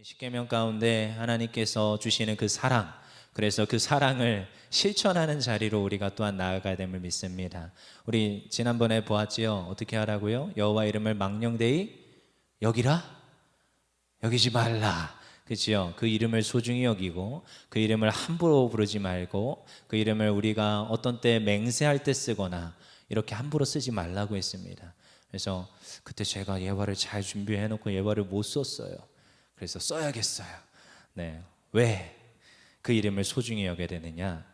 십계명 가운데 하나님께서 주시는 그 사랑, 그래서 그 사랑을 실천하는 자리로 우리가 또한 나아가야 됨을 믿습니다. 우리 지난번에 보았지요. 어떻게 하라고요? 여호와 이름을 망령되이 여기라? 여기지 말라. 그렇지요? 그 이름을 소중히 여기고 그 이름을 함부로 부르지 말고 그 이름을 우리가 어떤 때 맹세할 때 쓰거나 이렇게 함부로 쓰지 말라고 했습니다. 그래서 그때 제가 예화를 잘 준비해 놓고 예화를 못 썼어요. 그래서 써야겠어요. 네. 왜 그 이름을 소중히 여겨야 되느냐?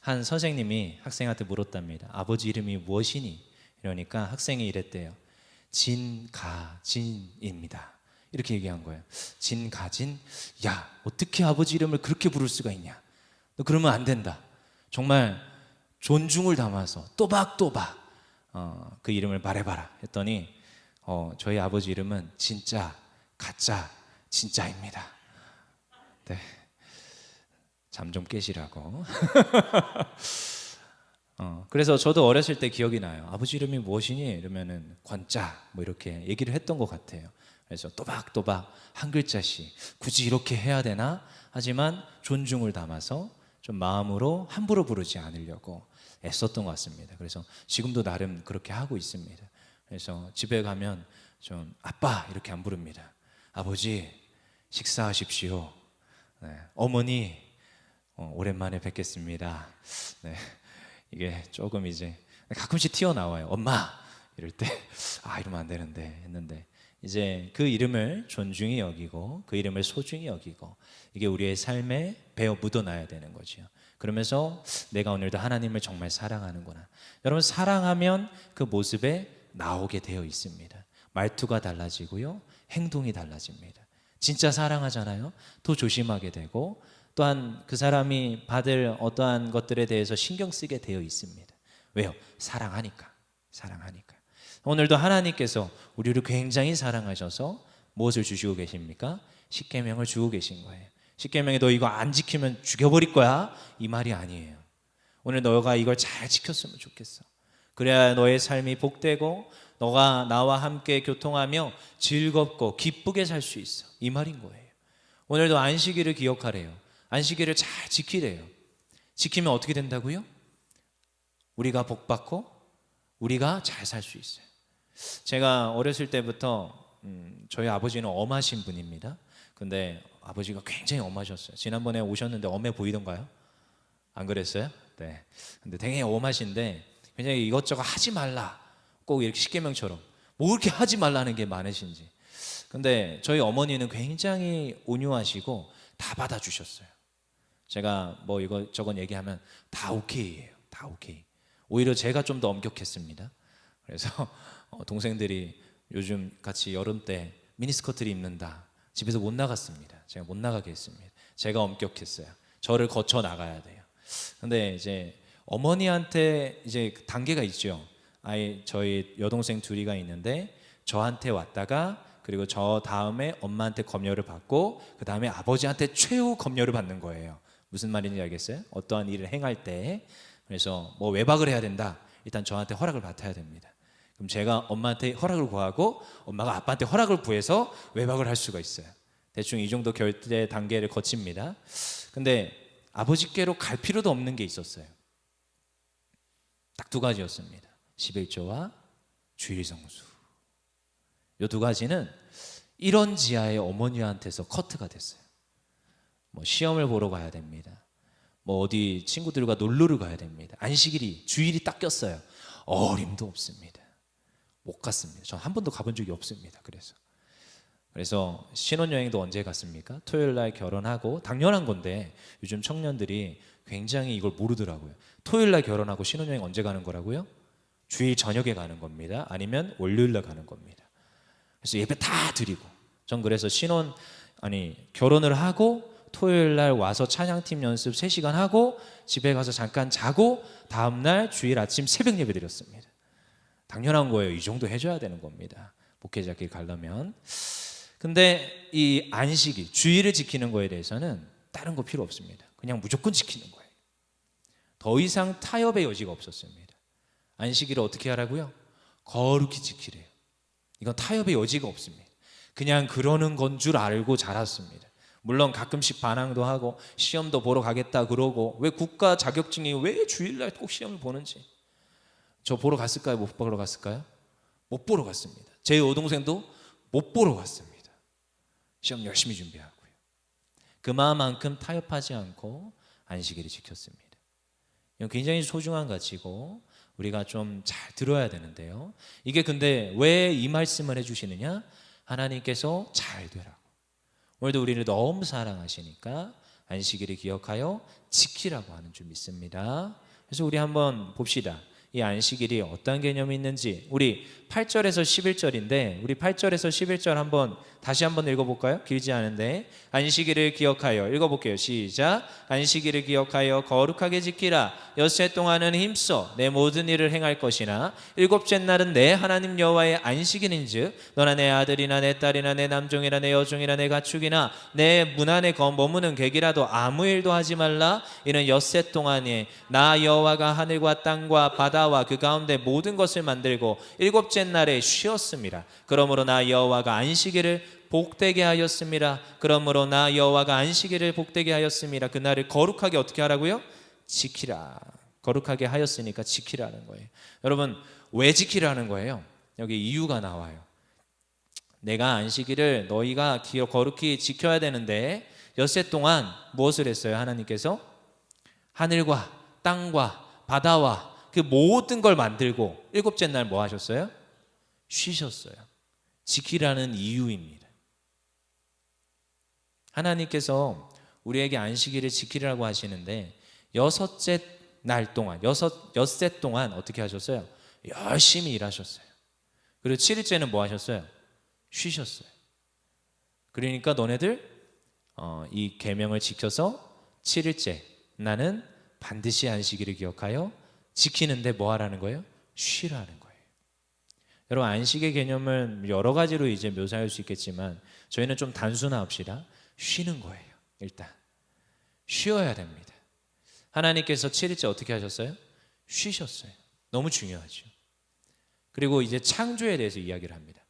한 선생님이 학생한테 물었답니다. 아버지 이름이 무엇이니? 이러니까 학생이 이랬대요. 진가진입니다. 이렇게 얘기한 거예요. 진가진? 야, 어떻게 아버지 이름을 그렇게 부를 수가 있냐? 너 그러면 안 된다. 정말 존중을 담아서 또박또박 그 이름을 말해봐라 했더니 저희 아버지 이름은 진짜, 가짜, 진짜입니다. 네, 잠 좀 깨시라고. 그래서 저도 어렸을 때 기억이 나요. 아버지 이름이 무엇이니? 이러면은 권자 뭐 이렇게 얘기를 했던 것 같아요. 그래서 또박또박 한 글자씩 굳이 이렇게 해야 되나? 하지만 존중을 담아서 좀 마음으로 함부로 부르지 않으려고 애썼던 것 같습니다. 그래서 지금도 나름 그렇게 하고 있습니다. 그래서 집에 가면 좀 아빠 이렇게 안 부릅니다. 아버지 식사하십시오. 네. 어머니 오랜만에 뵙겠습니다. 네. 이게 조금 이제 가끔씩 튀어나와요. 엄마 이럴 때 이러면 안 되는데 했는데 이제 그 이름을 존중히 여기고 그 이름을 소중히 여기고 이게 우리의 삶에 배어 묻어나야 되는 거죠. 그러면서 내가 오늘도 하나님을 정말 사랑하는구나. 여러분 사랑하면 그 모습에 나오게 되어 있습니다. 말투가 달라지고요. 행동이 달라집니다. 진짜 사랑하잖아요. 더 조심하게 되고 또한 그 사람이 받을 어떠한 것들에 대해서 신경 쓰게 되어 있습니다. 왜요? 사랑하니까. 오늘도 하나님께서 우리를 굉장히 사랑하셔서 무엇을 주시고 계십니까? 십계명을 주고 계신 거예요. 십계명에 너 이거 안 지키면 죽여버릴 거야 이 말이 아니에요. 오늘 너가 이걸 잘 지켰으면 좋겠어. 그래야 너의 삶이 복되고 너가 나와 함께 교통하며 즐겁고 기쁘게 살 수 있어 이 말인 거예요. 오늘도 안식일을 기억하래요. 안식일을 잘 지키래요. 지키면 어떻게 된다고요? 우리가 복받고 우리가 잘 살 수 있어요. 제가 어렸을 때부터 저희 아버지는 엄하신 분입니다. 근데 아버지가 굉장히 엄하셨어요. 지난번에 오셨는데 엄해 보이던가요? 안 그랬어요? 네. 근데 되게 엄하신데 굉장히 이것저것 하지 말라. 꼭 이렇게 십계명처럼 뭐 그렇게 하지 말라는 게 많으신지. 근데 저희 어머니는 굉장히 온유하시고 다 받아주셨어요. 제가 뭐 이것저것 얘기하면 다 오케이예요. 다 오케이. 오히려 제가 좀 더 엄격했습니다. 그래서 동생들이 요즘 같이 여름 때 미니스커트를 입는다. 집에서 못 나갔습니다. 제가 못 나가게 했습니다. 제가 엄격했어요. 저를 거쳐 나가야 돼요. 근데 이제 어머니한테 이제 단계가 있죠. 저희 여동생 둘이가 있는데 저한테 왔다가 그리고 저 다음에 엄마한테 검열을 받고 그 다음에 아버지한테 최후 검열을 받는 거예요. 무슨 말인지 알겠어요? 어떠한 일을 행할 때. 그래서 뭐 외박을 해야 된다. 일단 저한테 허락을 받아야 됩니다. 그럼 제가 엄마한테 허락을 구하고 엄마가 아빠한테 허락을 구해서 외박을 할 수가 있어요. 대충 이 정도 결제 단계를 거칩니다. 근데 아버지께로 갈 필요도 없는 게 있었어요. 딱 두 가지였습니다. 11조와 주일성수. 이 두 가지는 이런 지하의 어머니한테서 커트가 됐어요. 뭐 시험을 보러 가야 됩니다. 뭐 어디 친구들과 놀러를 가야 됩니다. 안식일이 주일이 딱 꼈어요. 어림도 없습니다. 못 갔습니다. 전 한 번도 가본 적이 없습니다. 그래서 신혼여행도 언제 갔습니까? 토요일 날 결혼하고 당연한 건데 요즘 청년들이 굉장히 이걸 모르더라고요. 토요일 날 결혼하고 신혼여행 언제 가는 거라고요? 주일 저녁에 가는 겁니다. 아니면 월요일 날 가는 겁니다. 그래서 예배 다 드리고 전 그래서 결혼을 하고 토요일 날 와서 찬양팀 연습 3시간 하고 집에 가서 잠깐 자고 다음날 주일 아침 새벽 예배 드렸습니다. 당연한 거예요. 이 정도 해줘야 되는 겁니다. 목회자길 가려면. 근데 이 안식일, 주일을 지키는 거에 대해서는 다른 거 필요 없습니다. 그냥 무조건 지키는 거예요. 더 이상 타협의 여지가 없었습니다. 안식일을 어떻게 하라고요? 거룩히 지키래요. 이건 타협의 여지가 없습니다. 그냥 그러는 건 줄 알고 자랐습니다. 물론 가끔씩 반항도 하고 시험도 보러 가겠다 그러고, 왜 국가 자격증이 왜 주일날 꼭 시험을 보는지. 저 보러 갔을까요? 못 보러 갔을까요? 못 보러 갔습니다. 제 여동생도 못 보러 갔습니다. 시험 열심히 준비하고요. 그만큼 타협하지 않고 안식일을 지켰습니다. 이건 굉장히 소중한 가치고 우리가 좀 잘 들어야 되는데요. 이게 근데 왜 이 말씀을 해주시느냐? 하나님께서 잘 되라고. 오늘도 우리를 너무 사랑하시니까 안식일을 기억하여 지키라고 하는 줄 믿습니다. 그래서 우리 한번 봅시다. 이 안식일이 어떤 개념이 있는지. 우리 8절에서 11절인데 우리 8절에서 11절 한번 다시 한번 읽어볼까요? 길지 않은데. 안식일을 기억하여, 읽어볼게요. 시작. 안식일을 기억하여 거룩하게 지키라. 엿새 동안은 힘써 내 모든 일을 행할 것이나 일곱째 날은 내 하나님 여호와의 안식일인즉 너나 내 아들이나 내 딸이나 내 남종이나 내 여종이나 내 가축이나 내 문 안에 머무는 객이라도 아무 일도 하지 말라. 이는 엿새 동안에 나 여호와가 하늘과 땅과 바다와 그 가운데 모든 것을 만들고 일곱째 날에 쉬었습니다. 그러므로 나 여호와가 안식일을 복되게 하였습니다. 그러므로 나 여호와가 안식일을 복되게 하였습니다. 그날을 거룩하게 어떻게 하라고요? 지키라. 거룩하게 하였으니까 지키라는 거예요. 여러분, 왜 지키라는 거예요? 여기 이유가 나와요. 내가 안식일을 너희가 거룩히 지켜야 되는데 엿새 동안 무엇을 했어요? 하나님께서 하늘과 땅과 바다와 그 모든 걸 만들고 일곱째 날 뭐 하셨어요? 쉬셨어요. 지키라는 이유입니다. 하나님께서 우리에게 안식일을 지키라고 하시는데 여섯째 날 동안, 엿새 동안 어떻게 하셨어요? 열심히 일하셨어요. 그리고 7일째는 뭐 하셨어요? 쉬셨어요. 그러니까 너네들 이 계명을 지켜서 7일째 나는 반드시 안식일을 기억하여 지키는데 뭐 하라는 거예요? 쉬라는 거예요. 여러분, 안식의 개념을 여러 가지로 이제 묘사할 수 있겠지만 저희는 좀 단순화합시다. 쉬는 거예요. 일단 쉬어야 됩니다. 하나님께서 7일째 어떻게 하셨어요? 쉬셨어요. 너무 중요하죠. 그리고 이제 창조에 대해서 이야기를 합니다.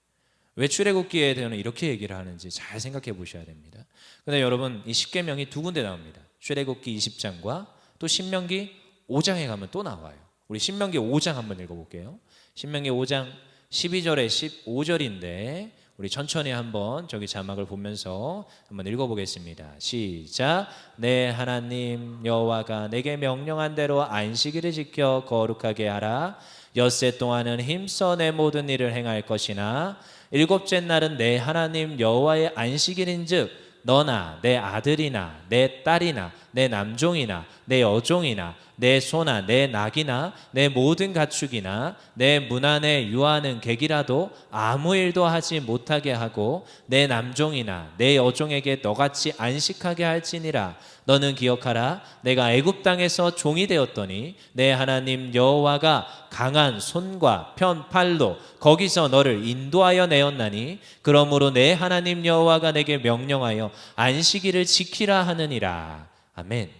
왜 출애굽기에 대해서는 이렇게 얘기를 하는지 잘 생각해 보셔야 됩니다. 근데 여러분, 이 십계명이 두 군데 나옵니다. 출애굽기 20장과 또 신명기 5장에 가면 또 나와요. 우리 신명기 5장 한번 읽어볼게요. 신명기 5장 12절에 15절인데 우리 천천히 한번 저기 자막을 보면서 한번 읽어보겠습니다. 시작. 내 하나님 여호와가 내게 명령한 대로 안식일을 지켜 거룩하게 하라. 엿새 동안은 힘써 내 모든 일을 행할 것이나 일곱째 날은 내 하나님 여호와의 안식일인즉 너나 내 아들이나 내 딸이나 내 남종이나 내 여종이나 내 소나 내 낙이나 내 모든 가축이나 내 문 안에 유하는 객이라도 아무 일도 하지 못하게 하고 내 남종이나 내 여종에게 너같이 안식하게 할지니라. 너는 기억하라. 내가 애굽 땅에서 종이 되었더니 내 하나님 여호와가 강한 손과 편 팔로 거기서 너를 인도하여 내었나니 그러므로 내 하나님 여호와가 내게 명령하여 안식일을 지키라 하느니라. 아멘.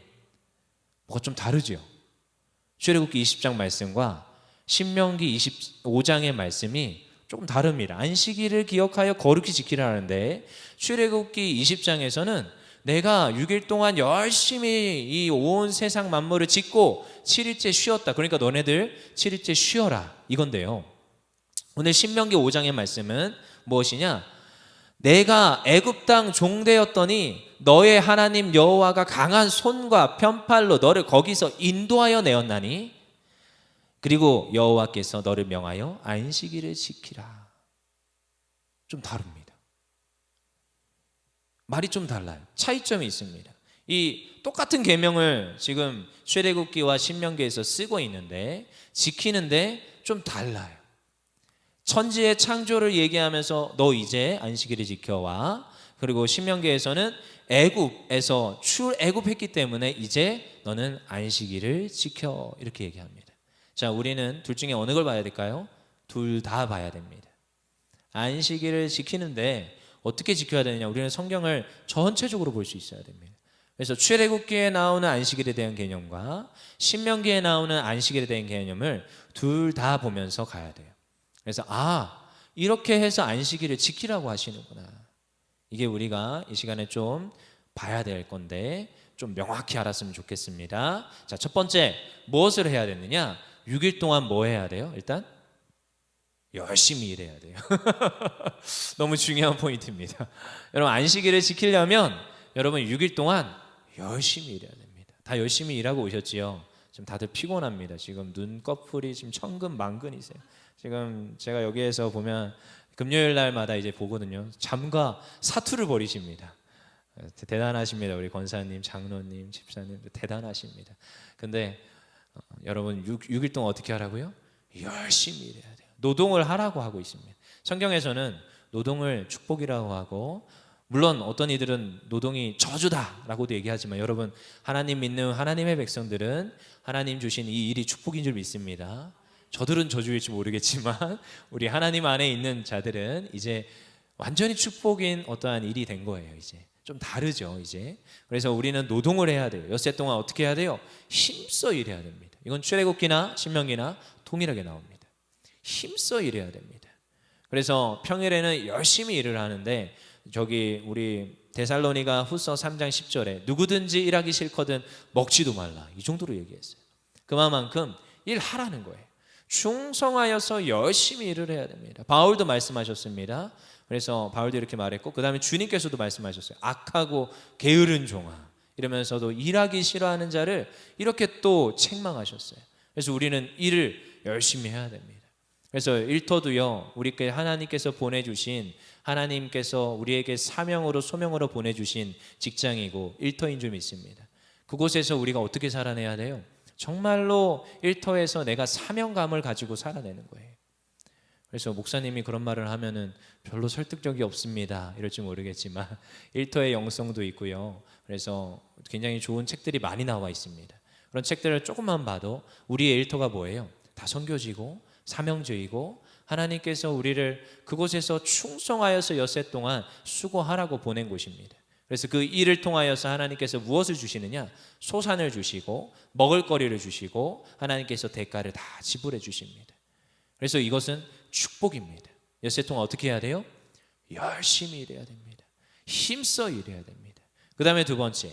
뭐가 좀 다르죠? 출애굽기 20장 말씀과 신명기 25장의 말씀이 조금 다릅니다. 안식일을 기억하여 거룩히 지키라 하는데 출애굽기 20장에서는 내가 6일 동안 열심히 이 온 세상 만물을 짓고 7일째 쉬었다. 그러니까 너네들 7일째 쉬어라 이건데요. 오늘 신명기 5장의 말씀은 무엇이냐? 내가 애굽 땅 종되었더니 너의 하나님 여호와가 강한 손과 편팔로 너를 거기서 인도하여 내었나니 그리고 여호와께서 너를 명하여 안식일을 지키라. 좀 다릅니다. 말이 좀 달라요. 차이점이 있습니다. 이 똑같은 계명을 지금 출애굽기와 신명기에서 쓰고 있는데 지키는데 좀 달라요. 천지의 창조를 얘기하면서 너 이제 안식일을 지켜와. 그리고 신명기에서는 애굽에서 출애굽했기 때문에 이제 너는 안식일을 지켜 이렇게 얘기합니다. 자, 우리는 둘 중에 어느 걸 봐야 될까요? 둘 다 봐야 됩니다. 안식일을 지키는데 어떻게 지켜야 되느냐? 우리는 성경을 전체적으로 볼 수 있어야 됩니다. 그래서 출애굽기에 나오는 안식일에 대한 개념과 신명기에 나오는 안식일에 대한 개념을 둘 다 보면서 가야 돼요. 그래서 이렇게 해서 안식일을 지키라고 하시는구나. 이게 우리가 이 시간에 좀 봐야 될 건데 좀 명확히 알았으면 좋겠습니다. 자, 첫 번째 무엇을 해야 되느냐? 6일 동안 뭐 해야 돼요? 일단 열심히 일해야 돼요. 너무 중요한 포인트입니다. 여러분, 안식일을 지키려면 여러분 6일 동안 열심히 일해야 됩니다. 다 열심히 일하고 오셨지요? 지금 다들 피곤합니다. 지금 눈꺼풀이 지금 천근만근이세요. 지금 제가 여기에서 보면 금요일 날마다 이제 보거든요. 잠과 사투를 벌이십니다. 대단하십니다. 우리 권사님, 장로님, 집사님 대단하십니다. 근데 여러분 6일 동안 어떻게 하라고요? 열심히 일해야 돼요. 노동을 하라고 하고 있습니다. 성경에서는 노동을 축복이라고 하고, 물론 어떤 이들은 노동이 저주다라고도 얘기하지만, 여러분 하나님 믿는 하나님의 백성들은 하나님 주신 이 일이 축복인 줄 믿습니다. 저들은 저주일지 모르겠지만 우리 하나님 안에 있는 자들은 이제 완전히 축복인 어떠한 일이 된 거예요. 이제 좀 다르죠. 이제 그래서 우리는 노동을 해야 돼요. 엿새 동안 어떻게 해야 돼요? 힘써 일해야 됩니다. 이건 출애굽기나 신명기나 동일하게 나옵니다. 힘써 일해야 됩니다. 그래서 평일에는 열심히 일을 하는데, 저기 우리 데살로니가 후서 3장 10절에 누구든지 일하기 싫거든 먹지도 말라, 이 정도로 얘기했어요. 그만큼 일하라는 거예요. 충성하여서 열심히 일을 해야 됩니다. 바울도 말씀하셨습니다. 그래서 바울도 이렇게 말했고, 그 다음에 주님께서도 말씀하셨어요. 악하고 게으른 종아, 이러면서도 일하기 싫어하는 자를 이렇게 또 책망하셨어요. 그래서 우리는 일을 열심히 해야 됩니다. 그래서 일터도요, 우리께 하나님께서 보내주신, 하나님께서 우리에게 사명으로 소명으로 보내주신 직장이고 일터인 줄 믿습니다. 그곳에서 우리가 어떻게 살아내야 돼요? 정말로 일터에서 내가 사명감을 가지고 살아내는 거예요. 그래서 목사님이 그런 말을 하면은 별로 설득력이 없습니다, 이럴지 모르겠지만 일터의 영성도 있고요. 그래서 굉장히 좋은 책들이 많이 나와 있습니다. 그런 책들을 조금만 봐도 우리의 일터가 뭐예요? 다 선교지고 사명주의고, 하나님께서 우리를 그곳에서 충성하여서 엿새 동안 수고하라고 보낸 곳입니다. 그래서 그 일을 통하여서 하나님께서 무엇을 주시느냐? 소산을 주시고 먹을거리를 주시고 하나님께서 대가를 다 지불해 주십니다. 그래서 이것은 축복입니다. 엿새 동안 어떻게 해야 돼요? 열심히 일해야 됩니다. 힘써 일해야 됩니다. 그 다음에 두 번째,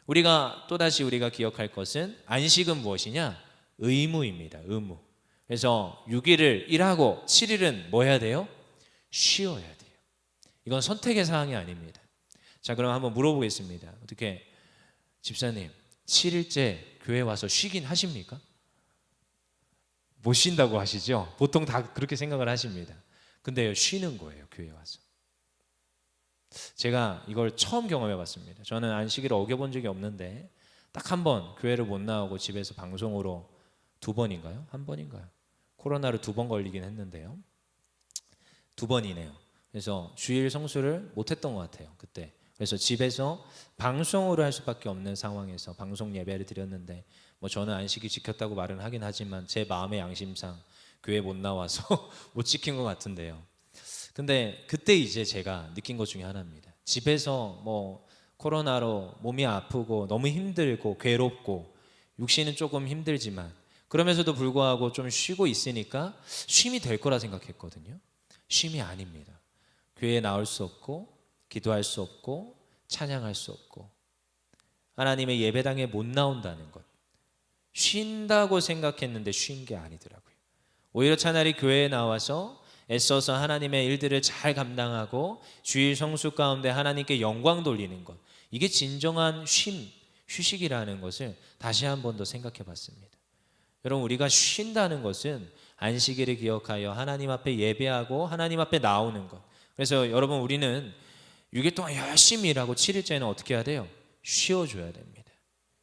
우리가 또다시 우리가 기억할 것은, 안식은 무엇이냐? 의무입니다. 의무. 그래서 6일을 일하고 7일은 뭐 해야 돼요? 쉬어야 돼요. 이건 선택의 사항이 아닙니다. 자, 그럼 한번 물어보겠습니다. 어떻게, 집사님 7일째 교회 와서 쉬긴 하십니까? 못 쉰다고 하시죠? 보통 다 그렇게 생각을 하십니다. 근데 쉬는 거예요, 교회 와서. 제가 이걸 처음 경험해 봤습니다. 저는 안식일을 어겨본 적이 없는데 딱 한 번 교회를 못 나오고 집에서 방송으로 2번인가요? 1번인가요? 코로나로 2번 걸리긴 했는데요. 2번이네요. 그래서 주일 성수를 못했던 것 같아요, 그때. 그래서 집에서 방송으로 할 수밖에 없는 상황에서 방송 예배를 드렸는데, 뭐 저는 안식일 지켰다고 말은 하긴 하지만 제 마음의 양심상 교회 못 나와서 못 지킨 것 같은데요. 근데 그때 이제 제가 느낀 것 중에 하나입니다. 집에서 뭐 코로나로 몸이 아프고 너무 힘들고 괴롭고 육신은 조금 힘들지만 그러면서도 불구하고 좀 쉬고 있으니까 쉼이 될 거라 생각했거든요. 쉼이 아닙니다. 교회에 나올 수 없고 기도할 수 없고 찬양할 수 없고 하나님의 예배당에 못 나온다는 것, 쉰다고 생각했는데 쉰 게 아니더라고요. 오히려 차라리 교회에 나와서 애써서 하나님의 일들을 잘 감당하고 주일 성수 가운데 하나님께 영광 돌리는 것, 이게 진정한 쉼, 휴식이라는 것을 다시 한 번 더 생각해 봤습니다. 여러분, 우리가 쉰다는 것은 안식일을 기억하여 하나님 앞에 예배하고 하나님 앞에 나오는 것. 그래서 여러분, 우리는 6일 동안 열심히 일하고 7일째는 어떻게 해야 돼요? 쉬어줘야 됩니다.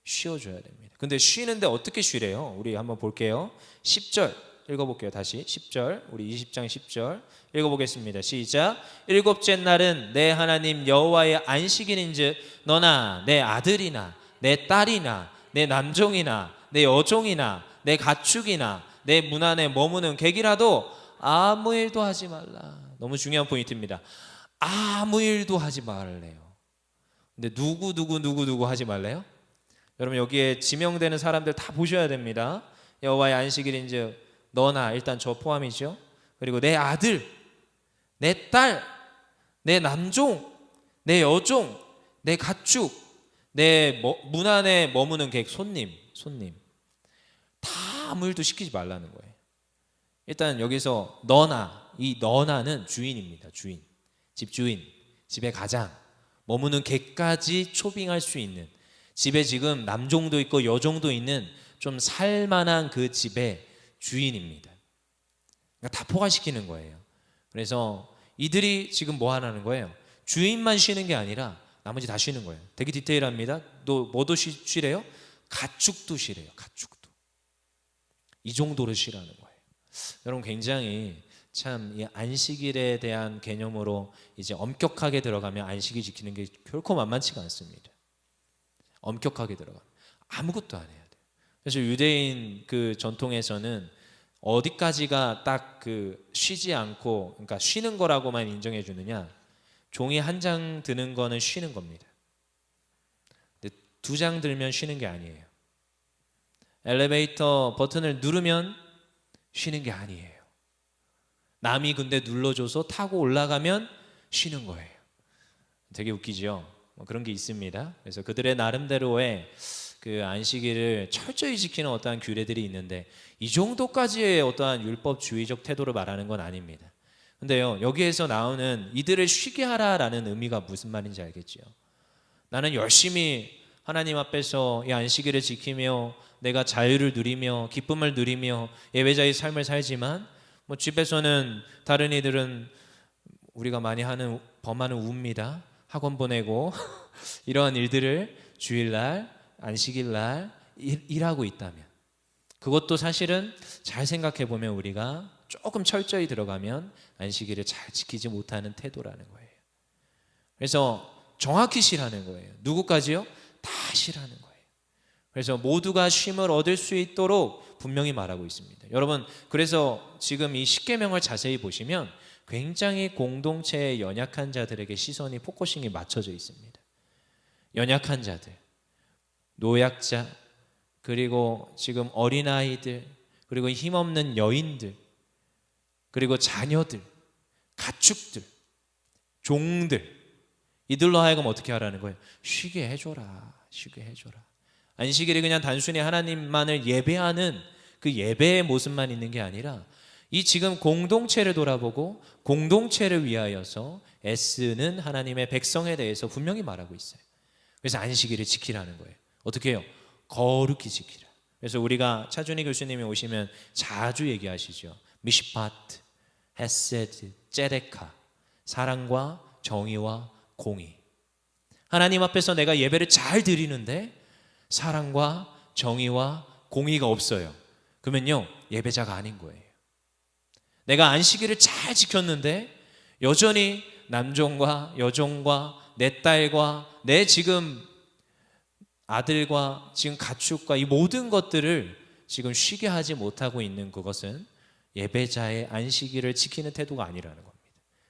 쉬어줘야 됩니다. 근데 쉬는데 어떻게 쉬래요? 우리 한번 볼게요. 10절 읽어볼게요. 다시 10절, 우리 20장 10절 읽어보겠습니다. 시작. 일곱째 날은 내 하나님 여호와의 안식일인즉 너나 내 아들이나 내 딸이나 내 남종이나 내 여종이나 내 가축이나 내 문 안에 머무는 객이라도 아무 일도 하지 말라. 너무 중요한 포인트입니다. 아무 일도 하지 말래요. 근데 누구 하지 말래요? 여러분, 여기에 지명되는 사람들 다 보셔야 됩니다. 여호와의 안식일인즉 너나, 일단 저 포함이죠. 그리고 내 아들, 내 딸, 내 남종, 내 여종, 내 가축, 내 문 안에 머무는 객, 손님 다 아무 일도 시키지 말라는 거예요. 일단 여기서 너나, 이 너나는 주인입니다. 주인, 집주인, 집에 가장 머무는 객까지 초빙할 수 있는, 집에 지금 남종도 있고 여종도 있는 좀 살만한 그 집의 주인입니다. 그러니까 다 포괄시키는 거예요. 그래서 이들이 지금 뭐 하라는 거예요? 주인만 쉬는 게 아니라 나머지 다 쉬는 거예요. 되게 디테일합니다. 또 뭐도 쉬래요? 가축도 쉬래요. 가축도. 이 정도로 쉬라는 거예요. 여러분, 굉장히 참 이 안식일에 대한 개념으로 이제 엄격하게 들어가면 안식일 지키는 게 결코 만만치가 않습니다. 엄격하게 들어가면 아무것도 안 해야 돼요. 그래서 유대인 그 전통에서는 어디까지가 딱 그 쉬지 않고, 그러니까 쉬는 거라고만 인정해 주느냐, 종이 한 장 드는 거는 쉬는 겁니다. 근데 2장 들면 쉬는 게 아니에요. 엘리베이터 버튼을 누르면 쉬는 게 아니에요. 남이 근데 눌러줘서 타고 올라가면 쉬는 거예요. 되게 웃기죠? 그런 게 있습니다. 그래서 그들의 나름대로의 그 안식일을 철저히 지키는 어떠한 규례들이 있는데, 이 정도까지의 어떠한 율법주의적 태도를 말하는 건 아닙니다. 근데요, 여기에서 나오는 이들을 쉬게 하라라는 의미가 무슨 말인지 알겠죠? 나는 열심히 하나님 앞에서 이 안식일을 지키며 내가 자유를 누리며 기쁨을 누리며 예배자의 삶을 살지만, 뭐 집에서는 다른 이들은 우리가 많이 범하는 우입니다. 학원 보내고 이러한 일들을 주일날, 안식일날 일하고 있다면, 그것도 사실은 잘 생각해 보면 우리가 조금 철저히 들어가면 안식일을 잘 지키지 못하는 태도라는 거예요. 그래서 정확히 쉬라는 거예요. 누구까지요? 다 쉬라는 거예요. 그래서 모두가 쉼을 얻을 수 있도록 분명히 말하고 있습니다. 여러분, 그래서 지금 이 십계명을 자세히 보시면 굉장히 공동체의 연약한 자들에게 시선이, 포커싱이 맞춰져 있습니다. 연약한 자들, 노약자, 그리고 지금 어린아이들, 그리고 힘없는 여인들, 그리고 자녀들, 가축들, 종들, 이들로 하여금 어떻게 하라는 거예요? 쉬게 해줘라. 쉬게 해줘라. 안식일이 그냥 단순히 하나님만을 예배하는 그 예배의 모습만 있는 게 아니라, 이 지금 공동체를 돌아보고 공동체를 위하여서 애쓰는 하나님의 백성에 대해서 분명히 말하고 있어요. 그래서 안식일을 지키라는 거예요. 어떻게 해요? 거룩히 지키라. 그래서 우리가 차준희 교수님이 오시면 자주 얘기하시죠. 미시파트, 헤세드, ጼ데카, 사랑과 정의와 공의. 하나님 앞에서 내가 예배를 잘 드리는데 사랑과 정의와 공의가 없어요. 그러면요, 예배자가 아닌 거예요. 내가 안식일을 잘 지켰는데 여전히 남종과 여종과 내 딸과 내 지금 아들과 지금 가축과 이 모든 것들을 지금 쉬게 하지 못하고 있는 그것은 예배자의 안식일을 지키는 태도가 아니라는 겁니다.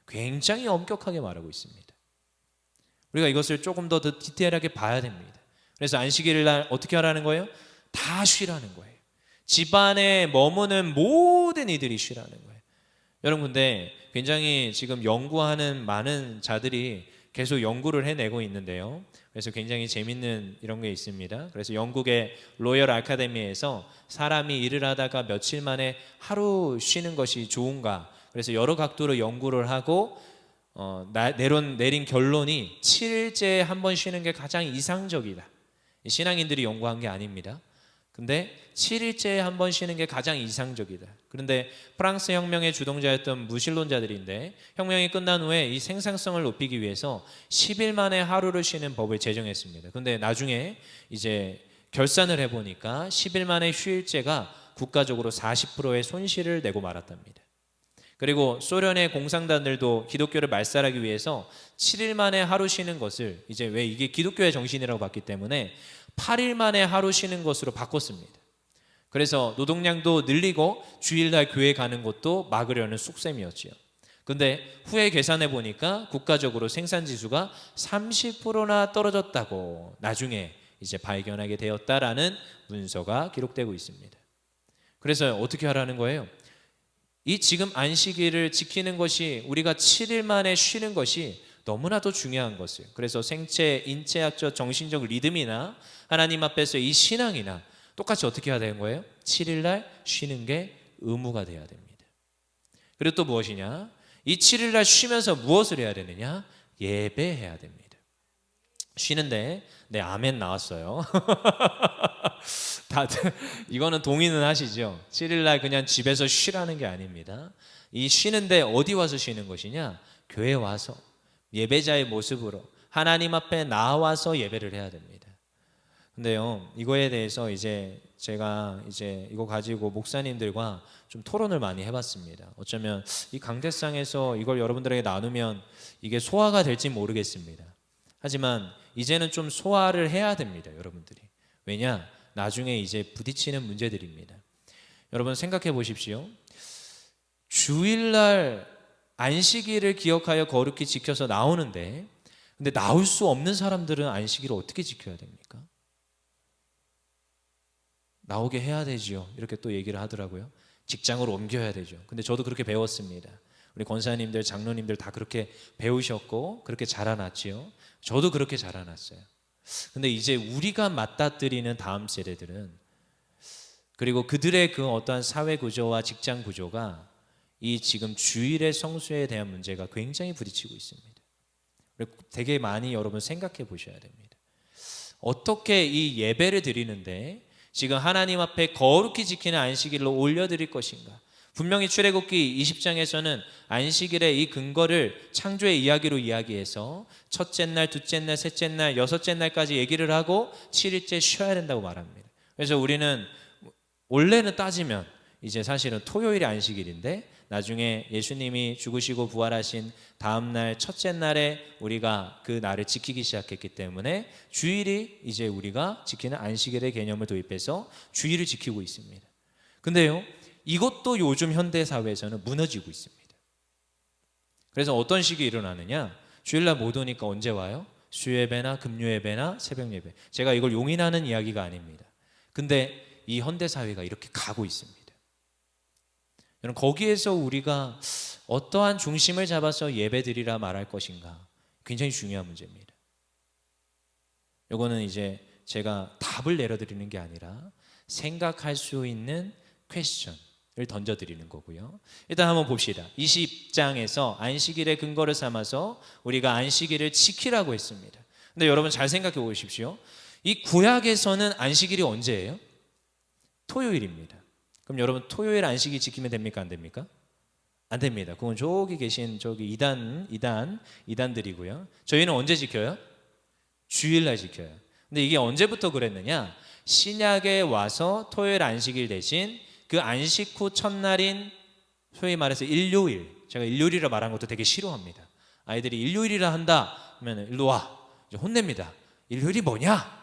굉장히 엄격하게 말하고 있습니다. 우리가 이것을 조금 더 디테일하게 봐야 됩니다. 그래서 안식일 날 어떻게 하라는 거예요? 다 쉬라는 거예요. 집안에 머무는 모든 이들이 쉬라는 거예요. 여러분, 근데 굉장히 지금 연구하는 많은 자들이 계속 연구를 해내고 있는데요. 그래서 굉장히 재밌는 이런 게 있습니다. 그래서 영국의 로열 아카데미에서 사람이 일을 하다가 며칠 만에 하루 쉬는 것이 좋은가, 그래서 여러 각도로 연구를 하고 내린 결론이 7일째에 한 번 쉬는 게 가장 이상적이다. 신앙인들이 연구한 게 아닙니다. 근데 7일째에 한 번 쉬는 게 가장 이상적이다. 그런데 프랑스 혁명의 주동자였던 무신론자들인데, 혁명이 끝난 후에 이 생산성을 높이기 위해서 10일 만에 하루를 쉬는 법을 제정했습니다. 근데 나중에 이제 결산을 해보니까 10일 만에 휴일제가 국가적으로 40%의 손실을 내고 말았답니다. 그리고 소련의 공산당들도 기독교를 말살하기 위해서 7일 만에 하루 쉬는 것을, 이제 왜 이게 기독교의 정신이라고 봤기 때문에 8일 만에 하루 쉬는 것으로 바꿨습니다. 그래서 노동량도 늘리고 주일날 교회 가는 것도 막으려는 쑥셈이었지요. 근데 후에 계산해 보니까 국가적으로 생산 지수가 30%나 떨어졌다고 나중에 이제 발견하게 되었다라는 문서가 기록되고 있습니다. 그래서 어떻게 하라는 거예요? 이 지금 안식일을 지키는 것이, 우리가 7일 만에 쉬는 것이 너무나도 중요한 것을, 그래서 생체, 인체학적, 정신적 리듬이나 하나님 앞에서 이 신앙이나 똑같이 어떻게 해야 되는 거예요? 7일 날 쉬는 게 의무가 돼야 됩니다. 그리고 또 무엇이냐? 이 7일 날 쉬면서 무엇을 해야 되느냐? 예배해야 됩니다. 쉬는데, 네, 아멘 나왔어요. 다들 이거는 동의는 하시죠? 7일 날 그냥 집에서 쉬라는 게 아닙니다. 이 쉬는데 어디 와서 쉬는 것이냐? 교회 와서 예배자의 모습으로 하나님 앞에 나와서 예배를 해야 됩니다. 근데요, 이거에 대해서 이제 제가 이거 가지고 목사님들과 좀 토론을 많이 해봤습니다. 어쩌면 이 강대상에서 이걸 여러분들에게 나누면 이게 소화가 될지 모르겠습니다. 하지만 이제는 좀 소화를 해야 됩니다, 여러분들이. 왜냐? 나중에 이제 부딪히는 문제들입니다. 여러분 생각해 보십시오. 주일날 안식일을 기억하여 거룩히 지켜서 나오는데, 근데 나올 수 없는 사람들은 안식일을 어떻게 지켜야 됩니까? 나오게 해야 되지요. 이렇게 또 얘기를 하더라고요. 직장으로 옮겨야 되죠. 근데 저도 그렇게 배웠습니다. 우리 권사님들, 장로님들 다 그렇게 배우셨고 그렇게 자라났지요. 저도 그렇게 자라났어요. 근데 이제 우리가 맞닥뜨리는 다음 세대들은, 그리고 그들의 그 어떠한 사회 구조와 직장 구조가 이 지금 주일의 성수에 대한 문제가 굉장히 부딪히고 있습니다. 되게 많이 여러분 생각해 보셔야 됩니다. 어떻게 이 예배를 드리는데 지금 하나님 앞에 거룩히 지키는 안식일로 올려드릴 것인가? 분명히 출애굽기 20장에서는 안식일의 이 근거를 창조의 이야기로 이야기해서 첫째 날, 둘째 날, 셋째 날, 여섯째 날까지 얘기를 하고 7일째 쉬어야 된다고 말합니다. 그래서 우리는 원래는 따지면 이제 사실은 토요일이 안식일인데, 나중에 예수님이 죽으시고 부활하신 다음 날 첫째 날에 우리가 그 날을 지키기 시작했기 때문에 주일이 이제 우리가 지키는 안식일의 개념을 도입해서 주일을 지키고 있습니다. 근데요, 이것도 요즘 현대 사회에서는 무너지고 있습니다. 그래서 어떤 식이 일어나느냐? 주일날 못 오니까 언제 와요? 수요예배나 금요예배나 새벽예배. 제가 이걸 용인하는 이야기가 아닙니다. 근데 이 현대 사회가 이렇게 가고 있습니다. 여러분, 거기에서 우리가 어떠한 중심을 잡아서 예배드리라 말할 것인가, 굉장히 중요한 문제입니다. 이거는 이제 제가 답을 내려드리는 게 아니라 생각할 수 있는 퀘스천을 던져드리는 거고요. 일단 한번 봅시다. 20장에서 안식일의 근거를 삼아서 우리가 안식일을 지키라고 했습니다. 근데 여러분 잘 생각해 보십시오. 이 구약에서는 안식일이 언제예요? 토요일입니다. 그럼 여러분 토요일 안식일 지키면 됩니까? 안 됩니까? 안 됩니다. 그건 저기 계신 저기 이단들이고요. 저희는 언제 지켜요? 주일날 지켜요. 근데 이게 언제부터 그랬느냐? 신약에 와서 토요일 안식일 대신 그 안식 후 첫날인 소위 말해서 일요일, 제가 일요일이라 말한 것도 되게 싫어합니다. 아이들이 일요일이라 한다 하면 일로 와, 이제 혼냅니다. 일요일이 뭐냐?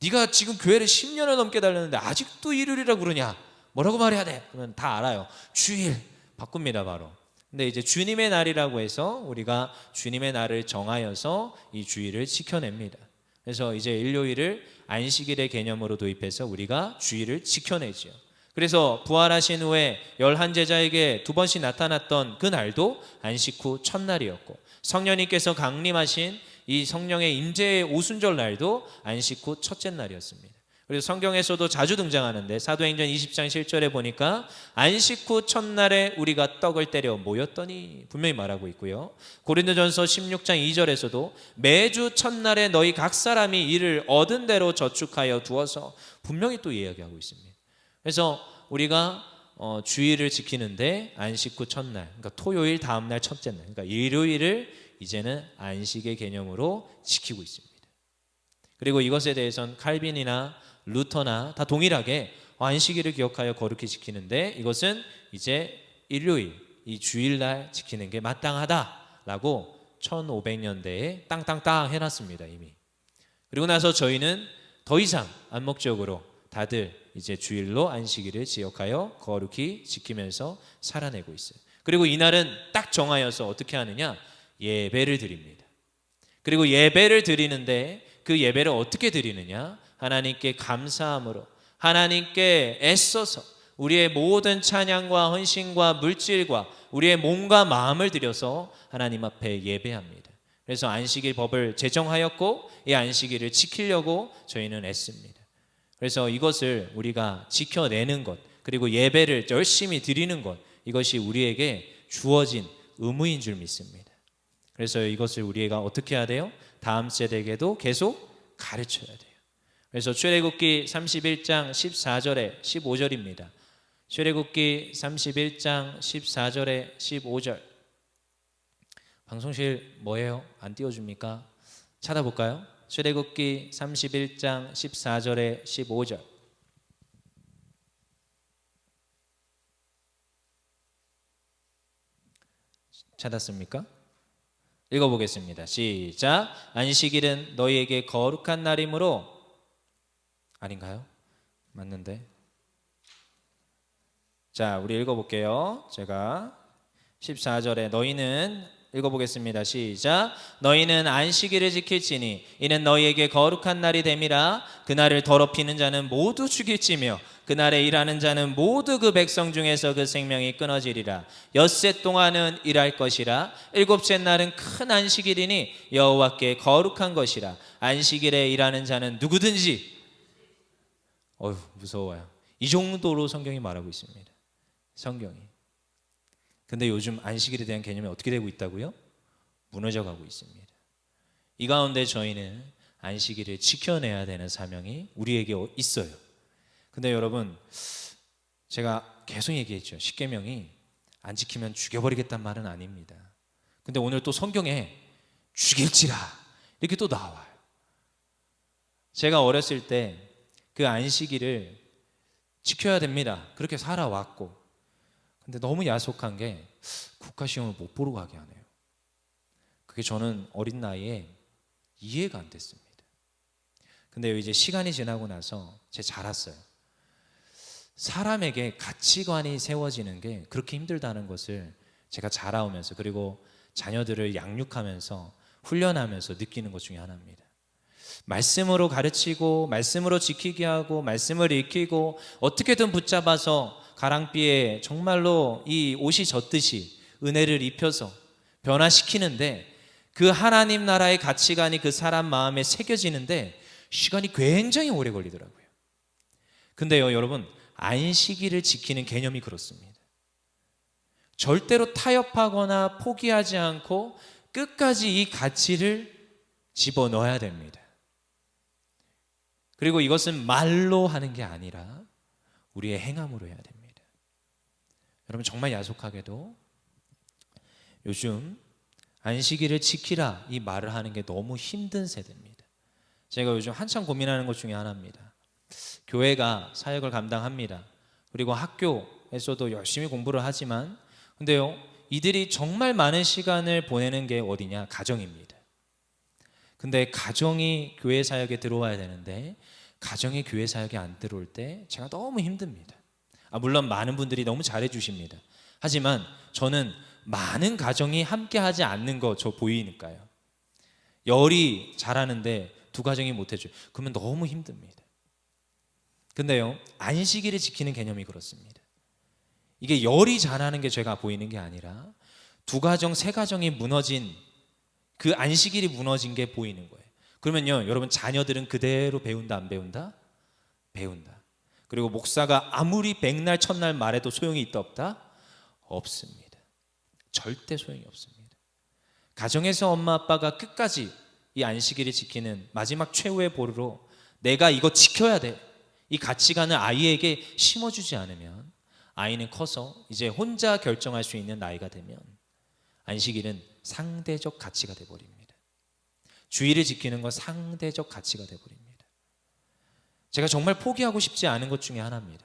네가 지금 교회를 10년을 넘게 다녔는데 아직도 일요일이라고 그러냐? 뭐라고 말해야 돼? 그러면 다 알아요. 주일 바꿉니다, 바로. 근데 이제 주님의 날이라고 해서 우리가 주님의 날을 정하여서 이 주일을 지켜냅니다. 그래서 이제 일요일을 안식일의 개념으로 도입해서 우리가 주일을 지켜내죠. 그래서 부활하신 후에 11제자에게 2번씩 나타났던 그 날도 안식 후 첫날이었고, 성령님께서 강림하신 이 성령의 임재의 오순절 날도 안식 후 첫째 날이었습니다. 그리고 성경에서도 자주 등장하는데 사도행전 20장 7절에 보니까 안식 후 첫날에 우리가 떡을 때려 모였더니 분명히 말하고 있고요. 고린도전서 16장 2절에서도 매주 첫날에 너희 각 사람이 이를 얻은 대로 저축하여 두어서 분명히 또 이야기하고 있습니다. 그래서 우리가 주일을 지키는데 안식 후 첫날, 그러니까 토요일 다음 날 첫째 날, 그러니까 일요일을 이제는 안식의 개념으로 지키고 있습니다. 그리고 이것에 대해서는 칼빈이나 루터나 다 동일하게 안식일을 기억하여 거룩히 지키는데 이것은 이제 일요일, 이 주일날 지키는 게 마땅하다라고 1500년대에 땅땅땅 해놨습니다, 이미. 그리고 나서 저희는 더 이상 암묵적으로 다들 이제 주일로 안식일을 기억하여 거룩히 지키면서 살아내고 있어요. 그리고 이날은 딱 정하여서 어떻게 하느냐? 예배를 드립니다. 그리고 예배를 드리는데 그 예배를 어떻게 드리느냐? 하나님께 감사함으로, 하나님께 애써서 우리의 모든 찬양과 헌신과 물질과 우리의 몸과 마음을 들여서 하나님 앞에 예배합니다. 그래서 안식일 법을 제정하였고 이 안식일을 지키려고 저희는 애씁니다. 그래서 이것을 우리가 지켜내는 것, 그리고 예배를 열심히 드리는 것, 이것이 우리에게 주어진 의무인 줄 믿습니다. 그래서 이것을 우리가 어떻게 해야 돼요? 다음 세대에게도 계속 가르쳐야 돼요. 그래서 출애굽기 31장 14절에 15절입니다. 출애굽기 31장 14절에 15절. 방송실 뭐예요? 안 띄워줍니까? 찾아볼까요? 출애굽기 31장 14절에 15절. 찾았습니까? 읽어보겠습니다. 시작. 안식일은 너희에게 거룩한 날이므로, 아닌가요? 맞는데. 자, 우리 읽어볼게요. 제가 14절에 너희는, 읽어보겠습니다. 시작. 너희는 안식일을 지킬지니 이는 너희에게 거룩한 날이 됨이라. 그날을 더럽히는 자는 모두 죽일지며 그날에 일하는 자는 모두 그 백성 중에서 그 생명이 끊어지리라. 엿새 동안은 일할 것이라. 일곱째 날은 큰 안식일이니 여호와께 거룩한 것이라. 안식일에 일하는 자는 누구든지, 어휴 무서워요. 이 정도로 성경이 말하고 있습니다. 성경이. 근데 요즘 안식일에 대한 개념이 어떻게 되고 있다고요? 무너져 가고 있습니다. 이 가운데 저희는 안식일을 지켜내야 되는 사명이 우리에게 있어요. 근데 여러분, 제가 계속 얘기했죠. 십계명이 안 지키면 죽여버리겠단 말은 아닙니다. 근데 오늘 또 성경에 죽일지라 이렇게 또 나와요. 제가 어렸을 때 그 안식일을 지켜야 됩니다. 그렇게 살아왔고, 근데 너무 야속한 게 국가시험을 못 보러 가게 하네요. 그게 저는 어린 나이에 이해가 안 됐습니다. 근데 이제 시간이 지나고 나서 제가 자랐어요. 사람에게 가치관이 세워지는 게 그렇게 힘들다는 것을 제가 자라오면서, 그리고 자녀들을 양육하면서 훈련하면서 느끼는 것 중에 하나입니다. 말씀으로 가르치고 말씀으로 지키게 하고 말씀을 익히고 어떻게든 붙잡아서 가랑비에 정말로 이 옷이 젖듯이 은혜를 입혀서 변화시키는데, 그 하나님 나라의 가치관이 그 사람 마음에 새겨지는데 시간이 굉장히 오래 걸리더라고요. 근데요 여러분, 안식일을 지키는 개념이 그렇습니다. 절대로 타협하거나 포기하지 않고 끝까지 이 가치를 집어넣어야 됩니다. 그리고 이것은 말로 하는 게 아니라 우리의 행함으로 해야 됩니다. 여러분, 정말 야속하게도 요즘 안식일을 지키라 이 말을 하는 게 너무 힘든 세대입니다. 제가 요즘 한참 고민하는 것 중에 하나입니다. 교회가 사역을 감당합니다. 그리고 학교에서도 열심히 공부를 하지만, 근데요 이들이 정말 많은 시간을 보내는 게 어디냐? 가정입니다. 근데 가정이 교회 사역에 들어와야 되는데 가정이 교회 사역에 안 들어올 때 제가 너무 힘듭니다. 물론 많은 분들이 너무 잘해 주십니다. 하지만 저는 많은 가정이 함께 하지 않는 거 저 보이니까요. 열이 잘하는데 두 가정이 못 해줘요. 그러면 너무 힘듭니다. 근데요 안식일을 지키는 개념이 그렇습니다. 이게 열이 잘하는 게 제가 보이는 게 아니라 두 가정 세 가정이 무너진, 그 안식일이 무너진 게 보이는 거예요. 그러면요 여러분, 자녀들은 그대로 배운다 안 배운다? 배운다. 그리고 목사가 아무리 백날 첫날 말해도 소용이 있다 없다? 없습니다. 절대 소용이 없습니다. 가정에서 엄마 아빠가 끝까지 이 안식일을 지키는 마지막 최후의 보루로 내가 이거 지켜야 돼, 이 가치관을 아이에게 심어주지 않으면 아이는 커서 이제 혼자 결정할 수 있는 나이가 되면 안식일은 상대적 가치가 되어버립니다. 주의를 지키는 건 상대적 가치가 되어버립니다. 제가 정말 포기하고 싶지 않은 것 중에 하나입니다.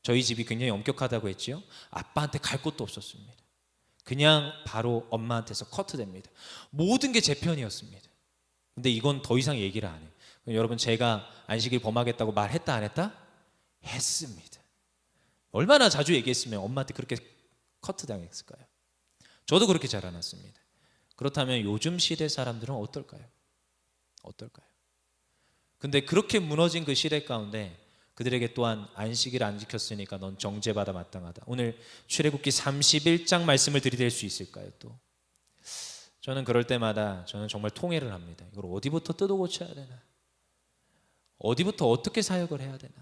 저희 집이 굉장히 엄격하다고 했지요. 아빠한테 갈 곳도 없었습니다. 그냥 바로 엄마한테서 커트됩니다. 모든 게 제 편이었습니다. 근데 이건 더 이상 얘기를 안 해요. 여러분, 제가 안식일 범하겠다고 말했다 안 했다? 했습니다. 얼마나 자주 얘기했으면 엄마한테 그렇게 커트당했을까요? 저도 그렇게 자라났습니다. 그렇다면 요즘 시대 사람들은 어떨까요? 어떨까요? 근데 그렇게 무너진 그 시대 가운데 그들에게 또한 안식일 안 지켰으니까 넌 정죄받아 마땅하다. 오늘 출애굽기 31장 말씀을 들이댈 수 있을까요? 또 저는 그럴 때마다 저는 정말 통회를 합니다. 이걸 어디부터 뜯어 고쳐야 되나? 어디부터 어떻게 사역을 해야 되나?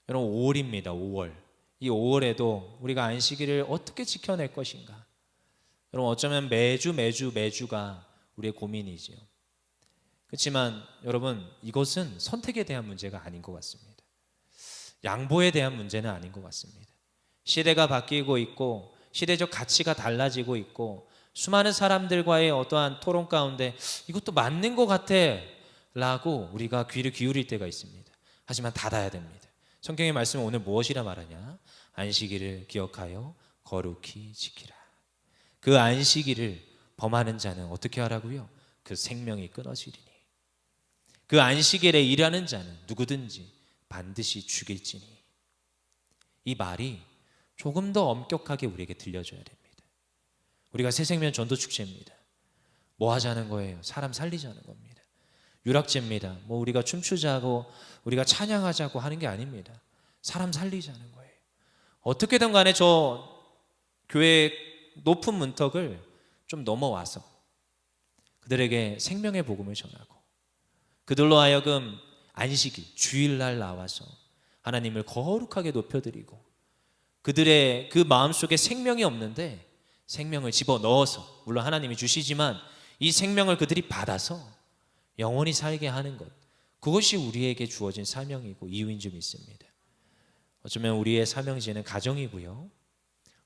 여러분 5월입니다. 5월. 이 5월에도 우리가 안식일을 어떻게 지켜낼 것인가? 여러분 어쩌면 매주가 우리의 고민이지요. 그렇지만 여러분 이것은 선택에 대한 문제가 아닌 것 같습니다. 양보에 대한 문제는 아닌 것 같습니다. 시대가 바뀌고 있고 시대적 가치가 달라지고 있고 수많은 사람들과의 어떠한 토론 가운데 이것도 맞는 것 같아 라고 우리가 귀를 기울일 때가 있습니다. 하지만 닫아야 됩니다. 성경의 말씀은 오늘 무엇이라 말하냐? 안식일을 기억하여 거룩히 지키라. 그 안식일을 범하는 자는 어떻게 하라고요? 그 생명이 끊어지리니. 그 안식일에 일하는 자는 누구든지 반드시 죽일지니. 이 말이 조금 더 엄격하게 우리에게 들려줘야 됩니다. 우리가 새생명 전도축제입니다. 뭐 하자는 거예요? 사람 살리자는 겁니다. 유락제입니다. 뭐 우리가 춤추자고 우리가 찬양하자고 하는 게 아닙니다. 사람 살리자는 거예요. 어떻게든 간에 저 교회의 높은 문턱을 좀 넘어와서 그들에게 생명의 복음을 전하고 그들로 하여금 안식일, 주일날 나와서 하나님을 거룩하게 높여드리고 그들의 그 마음속에 생명이 없는데 생명을 집어넣어서 물론 하나님이 주시지만 이 생명을 그들이 받아서 영원히 살게 하는 것, 그것이 우리에게 주어진 사명이고 이유인 줄 믿습니다. 어쩌면 우리의 사명지는 가정이고요,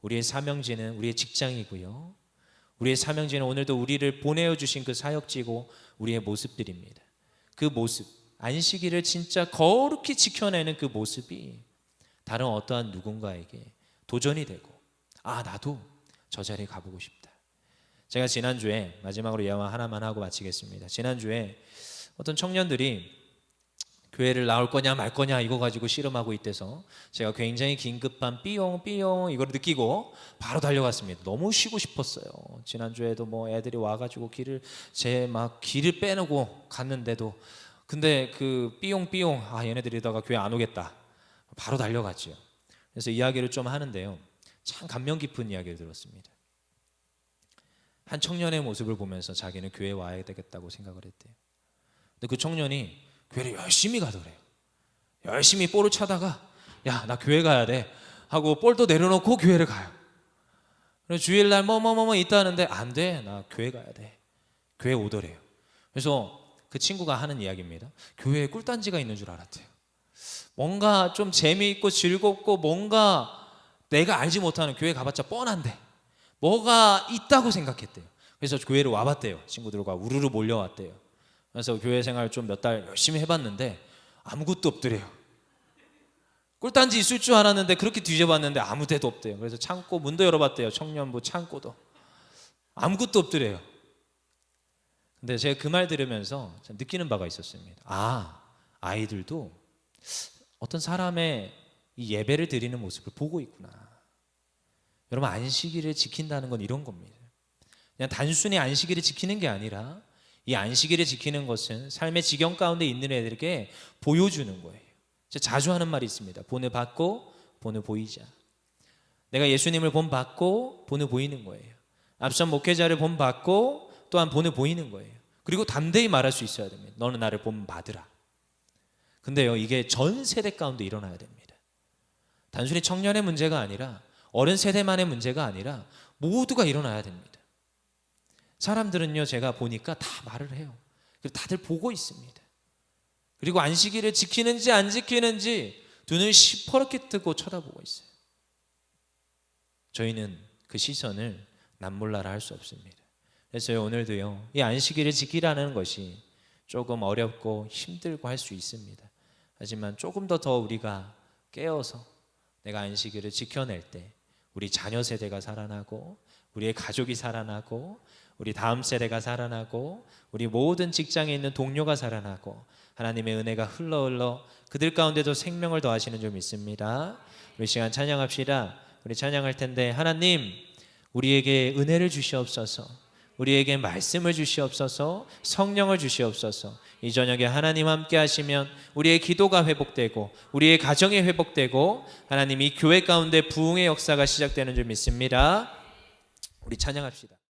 우리의 사명지는 우리의 직장이고요, 우리의 사명지는 오늘도 우리를 보내어 주신 그 사역지고 우리의 모습들입니다. 그 모습, 안식일을 진짜 거룩히 지켜내는 그 모습이 다른 어떠한 누군가에게 도전이 되고, 아 나도 저 자리에 가보고 싶다. 제가 지난주에 마지막으로 예화 하나만 하고 마치겠습니다. 지난주에 어떤 청년들이 교회를 나올 거냐 말 거냐 이거 가지고 씨름하고 있대서 제가 굉장히 긴급한 삐용 이걸 느끼고 바로 달려갔습니다. 너무 쉬고 싶었어요. 지난주에도 뭐 애들이 와가지고 길을 빼놓고 갔는데도 근데 그 삐용 아 얘네들이 이러다가 교회 안 오겠다. 바로 달려갔죠. 그래서 이야기를 좀 하는데요. 참 감명 깊은 이야기를 들었습니다. 한 청년의 모습을 보면서 자기는 교회에 와야 되겠다고 생각을 했대요. 근데 그 청년이 교회를 열심히 가더래요. 열심히 볼을 차다가 야, 나 교회 가야 돼 하고 볼도 내려놓고 교회를 가요. 그래서 주일날 뭐 있다 하는데 안 돼, 나 교회 가야 돼. 교회 오더래요. 그래서 그 친구가 하는 이야기입니다. 교회에 꿀단지가 있는 줄 알았대요. 뭔가 좀 재미있고 즐겁고 뭔가 내가 알지 못하는, 교회 가봤자 뻔한데 뭐가 있다고 생각했대요. 그래서 교회를 와봤대요. 친구들과 우르르 몰려왔대요. 그래서 교회 생활 좀 몇 달 열심히 해봤는데 아무것도 없더래요. 꿀단지 있을 줄 알았는데 그렇게 뒤져봤는데 아무 데도 없대요. 그래서 창고 문도 열어봤대요. 청년부 창고도 아무것도 없더래요. 근데 제가 그 말 들으면서 느끼는 바가 있었습니다. 아, 아이들도 어떤 사람의 이 예배를 드리는 모습을 보고 있구나. 여러분, 안식일을 지킨다는 건 이런 겁니다. 그냥 단순히 안식일을 지키는 게 아니라 이 안식일을 지키는 것은 삶의 지경 가운데 있는 애들에게 보여주는 거예요. 제가 자주 하는 말이 있습니다. 본을 받고 본을 보이자. 내가 예수님을 본 받고 본을 보이는 거예요. 앞선 목회자를 본 받고 또한 본을 보이는 거예요. 그리고 담대히 말할 수 있어야 됩니다. 너는 나를 본 받으라. 근데요, 이게 전 세대 가운데 일어나야 됩니다. 단순히 청년의 문제가 아니라 어른 세대만의 문제가 아니라 모두가 일어나야 됩니다. 사람들은요, 제가 보니까 다 말을 해요. 그리고 다들 보고 있습니다. 그리고 안식일을 지키는지 안 지키는지 두 눈을 시퍼렇게 뜨고 쳐다보고 있어요. 저희는 그 시선을 남몰라라 할 수 없습니다. 그래서 오늘도요, 이 안식일을 지키라는 것이 조금 어렵고 힘들고 할 수 있습니다. 하지만 조금 더 우리가 깨어서 내가 안식일을 지켜낼 때 우리 자녀 세대가 살아나고 우리의 가족이 살아나고 우리 다음 세대가 살아나고 우리 모든 직장에 있는 동료가 살아나고 하나님의 은혜가 흘러 그들 가운데도 생명을 더하시는 줄 믿습니다. 우리 시간 찬양합시다. 우리 찬양할 텐데, 하나님 우리에게 은혜를 주시옵소서. 우리에게 말씀을 주시옵소서, 성령을 주시옵소서. 이 저녁에 하나님 함께 하시면 우리의 기도가 회복되고 우리의 가정이 회복되고 하나님 이 교회 가운데 부흥의 역사가 시작되는 줄 믿습니다. 우리 찬양합시다.